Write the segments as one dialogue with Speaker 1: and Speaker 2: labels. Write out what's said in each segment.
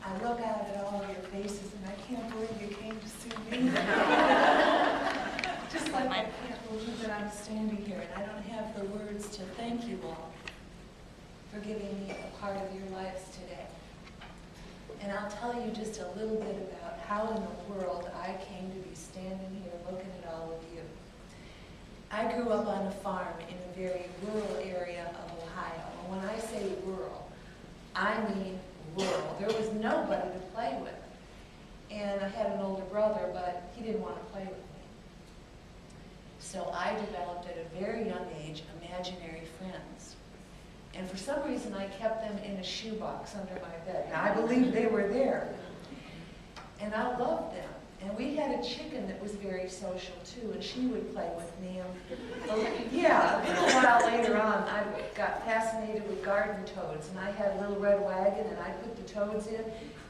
Speaker 1: I look out at all of your faces and I can't believe you came to see me. Just like I can't believe that I'm standing here and I don't have the words to thank you all for giving me a part of your lives today. And I'll tell you just a little bit about how in the world I came to be standing here looking at all of you. I grew up on a farm in a very rural area of Ohio. And when I say rural, I mean rural. There was nobody to play with. And I had an older brother, but he didn't want to play with me. So I developed at a very young age imaginary friends. And for some reason I kept them in a shoebox under my bed. Now I believe they were there. And I loved them. And we had a chicken that was very social too, and she would play with me. And yeah, a little while later on, I got fascinated with garden toads, and I had a little red wagon, and I put the toads in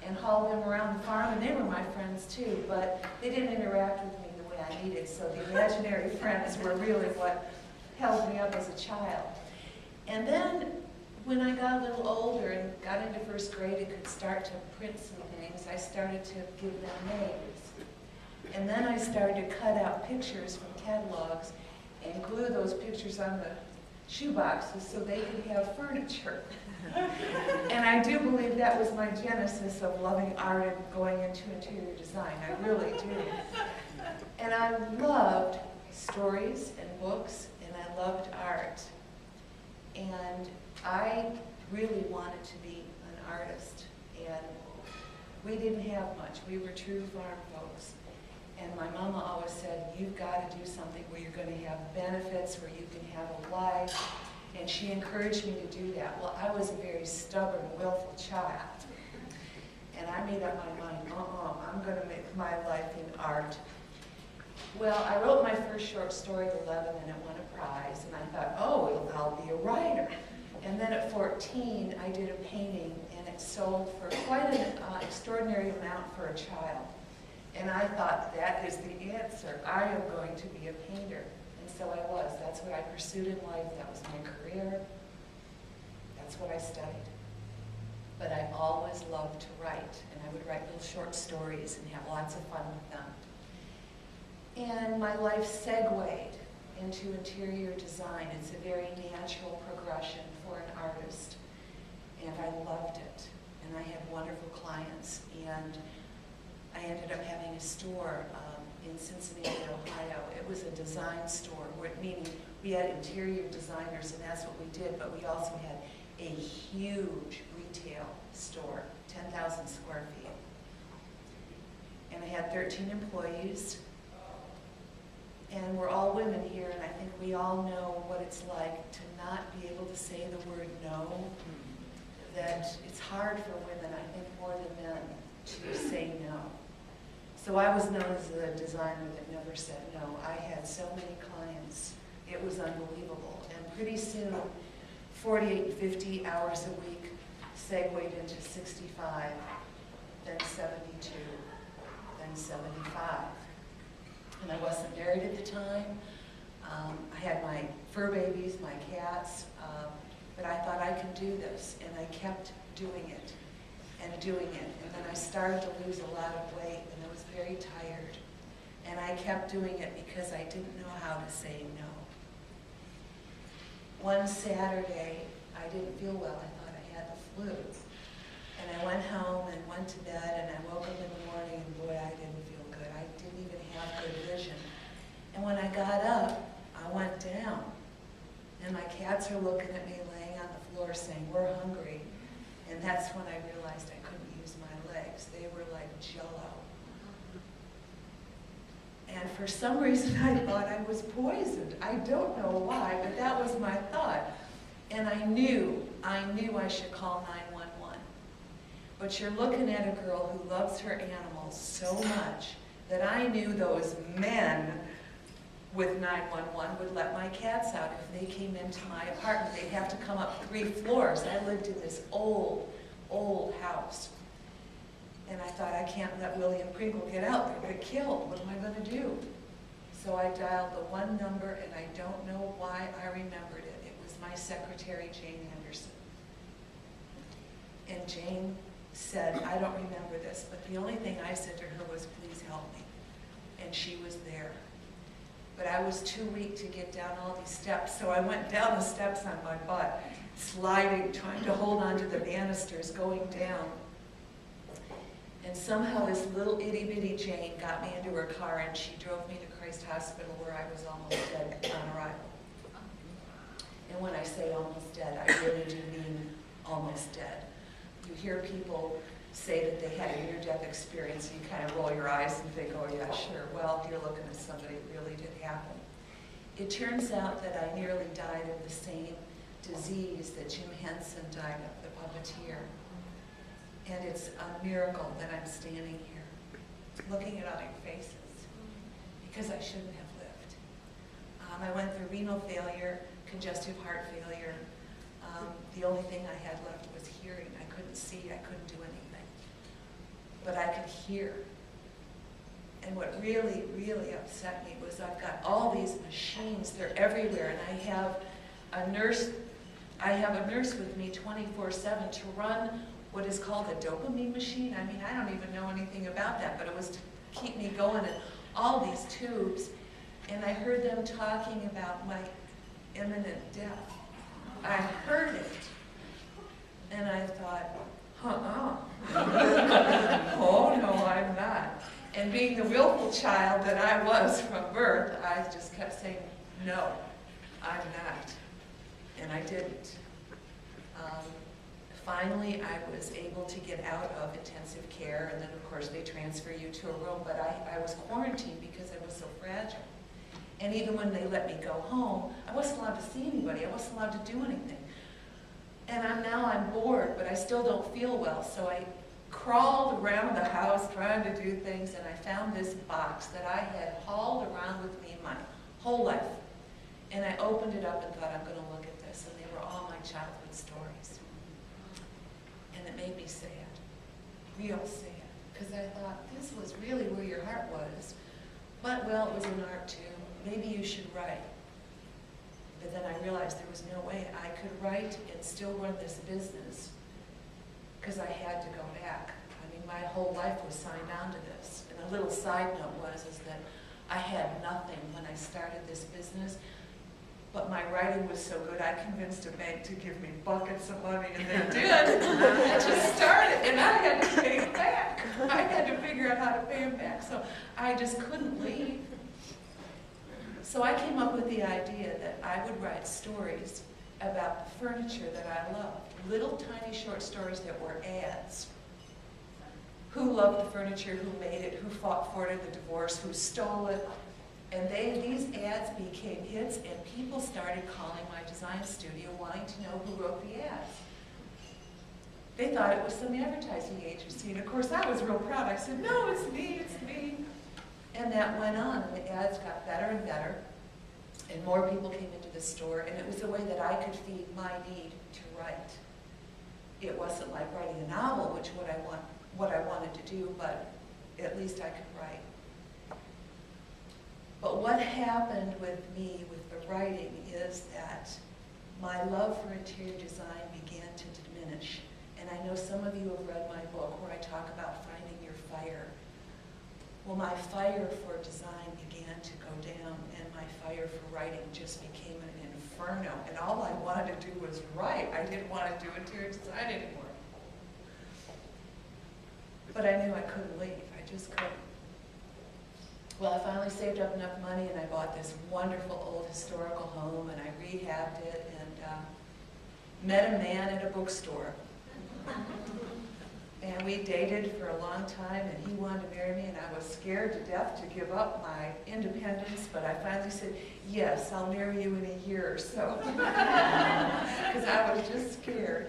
Speaker 1: and hauled them around the farm, and they were my friends too, but they didn't interact with me the way I needed, so the imaginary friends were really what held me up as a child. And then, when I got a little older and got into first grade and could start to print some things, I started to give them names. And then I started to cut out pictures from catalogs and glue those pictures on the shoeboxes so they could have furniture. And I do believe that was my genesis of loving art and going into interior design. I really do. And I loved stories and books, and I loved art. And I really wanted to be an artist. And we didn't have much. We were true farm folks. And my mama always said, you've got to do something where you're going to have benefits, where you can have a life. And she encouraged me to do that. Well, I was a very stubborn, willful child. And I made up my mind, I'm going to make my life in art. Well, I wrote my first short story at 11 and it won a prize. And I thought, I'll be a writer. And then at 14, I did a painting and it sold for quite an extraordinary amount for a child. And I thought, that is the answer. I am going to be a painter. And so I was. That's what I pursued in life. That was my career. That's what I studied. But I always loved to write. And I would write little short stories and have lots of fun with them. And my life segued into interior design. It's a very natural progression for an artist. And I loved it. And I had wonderful clients. And I ended up having a store in Cincinnati, Ohio. It was a design store, meaning we had interior designers, and that's what we did, but we also had a huge retail store, 10,000 square feet. And I had 13 employees, and we're all women here, and I think we all know what it's like to not be able to say the word no, that it's hard for women, I think more than men, to say no. So I was known as a designer that never said no. I had so many clients. It was unbelievable. And pretty soon, 48 and 50 hours a week segued into 65, then 72, then 75. And I wasn't married at the time. I had my fur babies, my cats, but I thought I could do this, and I kept doing it and doing it. And then I started to lose a lot of weight, and I was very tired. And I kept doing it because I didn't know how to say no. One Saturday, I didn't feel well. I thought I had the flu. And I went home and went to bed, and I woke up in the morning, and boy, I didn't feel good. I didn't even have good vision. And when I got up, I went down. And my cats are looking at me laying on the floor saying, we're hungry. And that's when I realized I couldn't use my legs. They were like jello. And for some reason, I thought I was poisoned. I don't know why, but that was my thought. And I knew I should call 911. But you're looking at a girl who loves her animals so much that I knew those men with 911 would let my cats out if they came into my apartment. They'd have to come up 3 floors. I lived in this old house. And I thought, I can't let Willie and Pringle get out. They're going to get killed. What am I going to do? So I dialed the one number, and I don't know why I remembered it. It was my secretary, Jane Anderson. And Jane said, I don't remember this, but the only thing I said to her was, please help me. And she was there. But I was too weak to get down all these steps, so I went down the steps on my butt, sliding, trying to hold onto the banisters, going down. And somehow this little itty-bitty Jane got me into her car, and she drove me to Christ Hospital, where I was almost dead on arrival. And when I say almost dead, I really do mean almost dead. You hear people say that they had a near-death experience, and you kind of roll your eyes and think, oh yeah, sure. Well, you're looking at somebody it really did happen. It turns out that I nearly died of the same disease that Jim Henson died of, the puppeteer. And it's a miracle that I'm standing here, looking at all your faces, because I shouldn't have lived. I went through renal failure, congestive heart failure. The only thing I had left was hearing. I couldn't see, I couldn't do anything. But I could hear. And what really, really upset me was I've got all these machines, they're everywhere, and I have a nurse with me 24/7 to run what is called a dopamine machine. I mean, I don't even know anything about that, but it was to keep me going, and all these tubes. And I heard them talking about my imminent death. I heard it. And I thought, oh no, I'm not. And being the willful child that I was from birth, I just kept saying, no, I'm not. And I didn't. Finally, I was able to get out of intensive care, and then of course they transfer you to a room, but I was quarantined because I was so fragile. And even when they let me go home, I wasn't allowed to see anybody, I wasn't allowed to do anything. And now I'm bored, but I still don't feel well, so I crawled around the house trying to do things, and I found this box that I had hauled around with me my whole life. And I opened it up and thought, I'm going to look at this, and they were all my childhood stories. And it made me sad, real sad, because I thought, this was really where your heart was. But, well, it was an art too. Maybe you should write. But then I realized there was no way I could write and still run this business, because I had to go back. I mean, my whole life was signed on to this. And a little side note is that I had nothing when I started this business, but my writing was so good, I convinced a bank to give me buckets of money, and they did. I just started, and I had to pay them back. I had to figure out how to pay them back, so I just couldn't leave. So I came up with the idea that I would write stories about the furniture that I loved. Little tiny short stories that were ads. Who loved the furniture, who made it, who fought for it in the divorce, who stole it. And these ads became hits, and people started calling my design studio wanting to know who wrote the ads. They thought it was some advertising agency, and of course I was real proud. I said, no, it's me, it's me. And that went on, and the ads got better and better, and more people came into the store, and it was a way that I could feed my need to write. It wasn't like writing a novel, which what I wanted to do, but at least I could write. But what happened with me with the writing is that my love for interior design began to diminish. And I know some of you have read my book where I talk about finding your fire. Well, my fire for design began to go down, and my fire for writing just became an inferno. And all I wanted to do was write. I didn't want to do interior design anymore. But I knew I couldn't leave. I just couldn't. Well, I finally saved up enough money, and I bought this wonderful old historical home, and I rehabbed it, and met a man at a bookstore. And we dated for a long time, and he wanted to marry me, and I was scared to death to give up my independence, but I finally said, yes, I'll marry you in a year or so. Because I was just scared.